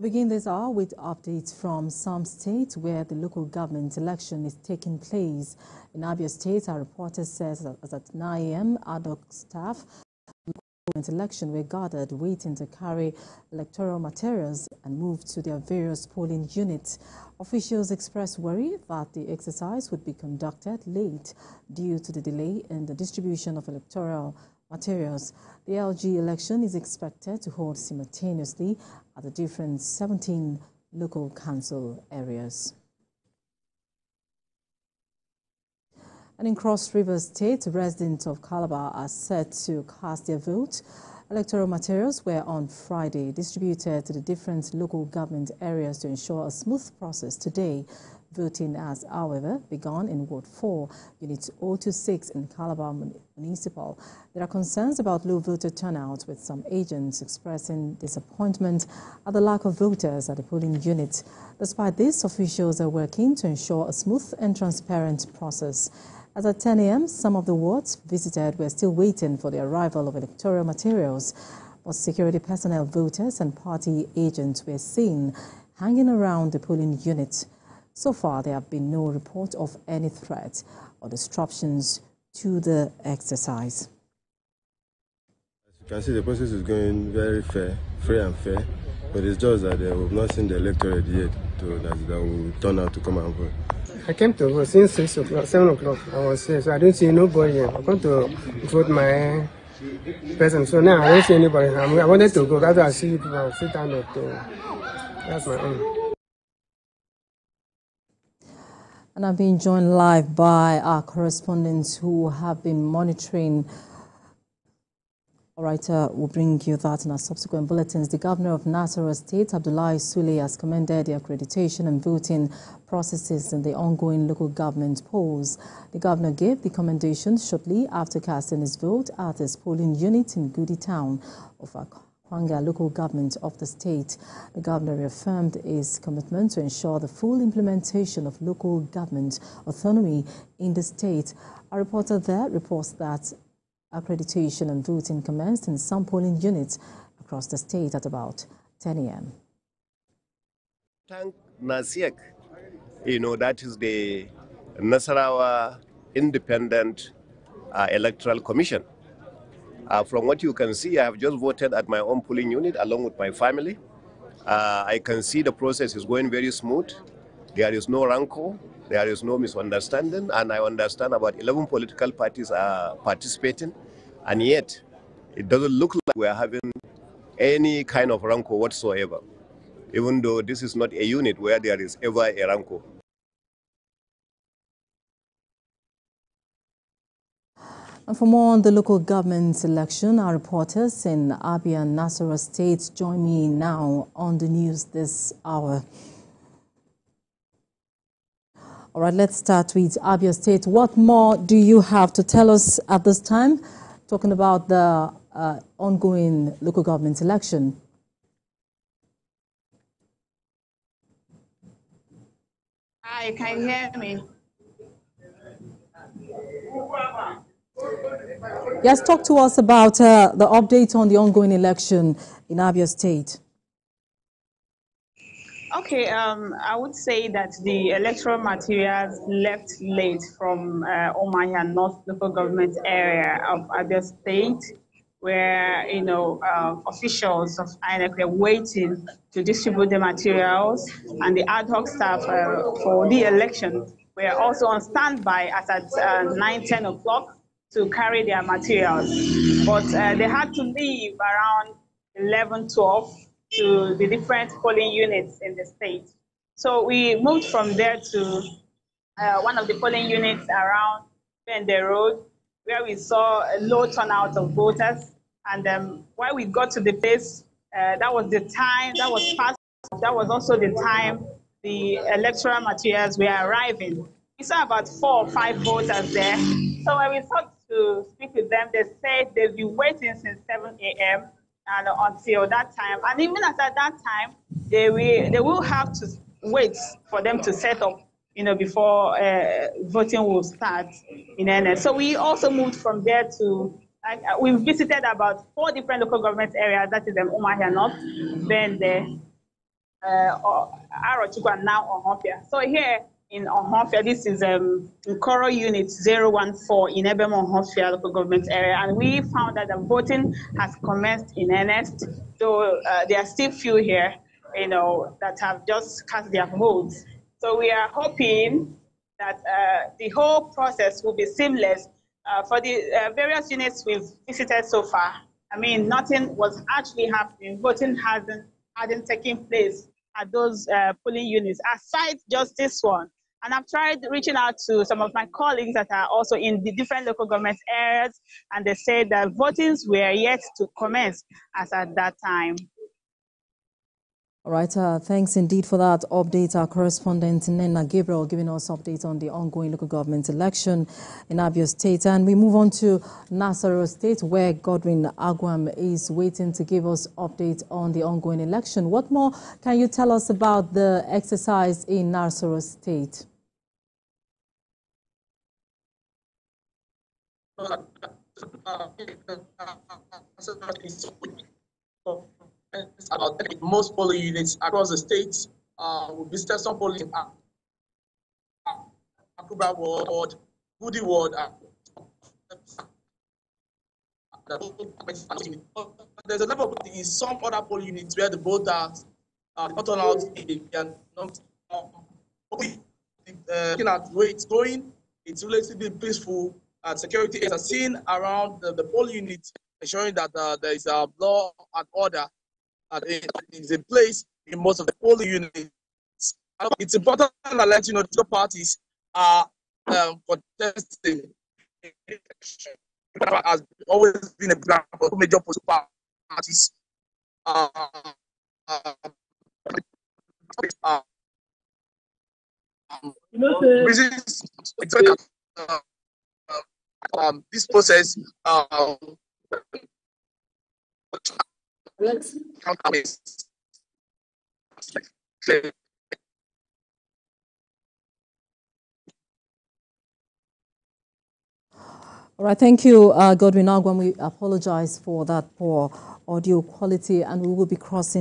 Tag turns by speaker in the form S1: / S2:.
S1: We begin this hour with updates from some states where the local government election is taking place. In Abia State, our reporter says that as at 9 a.m., ad-hoc staff election were gathered waiting to carry electoral materials and move to their various polling units. Officials expressed worry that the exercise would be conducted late due to the delay in the distribution of electoral materials. The LG election is expected to hold simultaneously at the different 17 local council areas. And in Cross River State, residents of Calabar are set to cast their vote. Electoral materials were on Friday distributed to the different local government areas to ensure a smooth process today. Voting has, however, begun in Ward 4, Unit 026 in Calabar Municipal. There are concerns about low voter turnout, with some agents expressing disappointment at the lack of voters at the polling unit. Despite this, officials are working to ensure a smooth and transparent process. As at 10 a.m., some of the wards visited were still waiting for the arrival of electoral materials, but security personnel, voters and party agents were seen hanging around the polling unit. So far, there have been no report of any threat or disruptions to the exercise.
S2: As you can see, the process is going very fair, free and fair, but it's just that we've not seen the electorate yet that will turn out to come and vote.
S3: I came to vote since 6 o'clock, 7 o'clock. I was here, so I don't see nobody here. I come to vote my person, so now I don't see anybody. I wanted to go, that's why I see people and sit down up to. That's my own.
S1: And I'm being joined live by our correspondents who have been monitoring. All right, we'll bring you that in our subsequent bulletins. The governor of Nasarawa State, Abdullahi Sule, has commended the accreditation and voting processes in the ongoing local government polls. The governor gave the commendation shortly after casting his vote at his polling unit in Gudi town of Kwanga local government of the state. The governor reaffirmed his commitment to ensure the full implementation of local government autonomy in the state. Our reporter there reports that accreditation and voting commenced in some polling units across the state at about 10 a.m.
S4: Thank NASIEC, that is the Nasarawa Independent Electoral Commission. From what you can see, I have just voted at my own polling unit along with my family. I can see the process is going very smooth. There is no rancor, there is no misunderstanding, and I understand about 11 political parties are participating, and yet it doesn't look like we are having any kind of rancor whatsoever, even though this is not a unit where there is ever a rancor.
S1: And for more on the local government election, our reporters in Abia and Nasarawa states join me now on the news this hour. All right, let's start with Abia State. What more do you have to tell us at this time, talking about the ongoing local government election?
S5: Hi, can you hear me?
S1: Yes, talk to us about the update on the ongoing election in Abia State.
S5: Okay, I would say that the electoral materials left late from Omahia North local government area of Abia State, where officials of INEC were waiting to distribute the materials, and the ad hoc staff for the election were also on standby as at 9-10 o'clock to carry their materials, but they had to leave around 11-12 to the different polling units in the state. So we moved from there to one of the polling units around Bende Road, where we saw a low turnout of voters. And while we got to the place, that was the time, that was also the time the electoral materials were arriving. We saw about 4 or 5 voters there. So when we thought to speak with them, they said they've been waiting since 7 a.m. and until that time. And even at that time, they will have to wait for them to set up, before voting will start in earnest. So we also moved from there to, we visited about 4 different local government areas, that is Omahia North, Bende, Arochukwu and now Ohofia. So here in Ohofia, this is Nkoro Unit 014 in Ebem Ohofia local government area, and we found that the voting has commenced in earnest, though there are still few here, that have just cast their votes. So we are hoping that the whole process will be seamless for the various units we've visited so far. I mean, nothing was actually happening. Voting hadn't taken place at those polling units, aside just this one. And I've tried reaching out to some of my colleagues that are also in the different local government areas, and they said that votings were yet to commence as at that time.
S1: All right, thanks indeed for that update. Our correspondent Nena Gabriel giving us updates on the ongoing local government election in Abia State. And we move on to Nasarawa State, where Godwin Agwam is waiting to give us updates on the ongoing election. What more can you tell us about the exercise in Nasarawa State?
S6: About most polling units across the state. We visited some polling in Akuba Ward, Goody Ward. There's a level in some other polling units where the voters not turn out. Looking at where it's going, it's relatively peaceful. Security is seen around the polling unit, ensuring that there is a law and order is in place in most of the polling units. It's important to let you know the parties are contesting. Has always been a example of major political parties. This process
S1: All right, thank you, Godwin Agwam. We apologize for that poor audio quality, and we will be crossing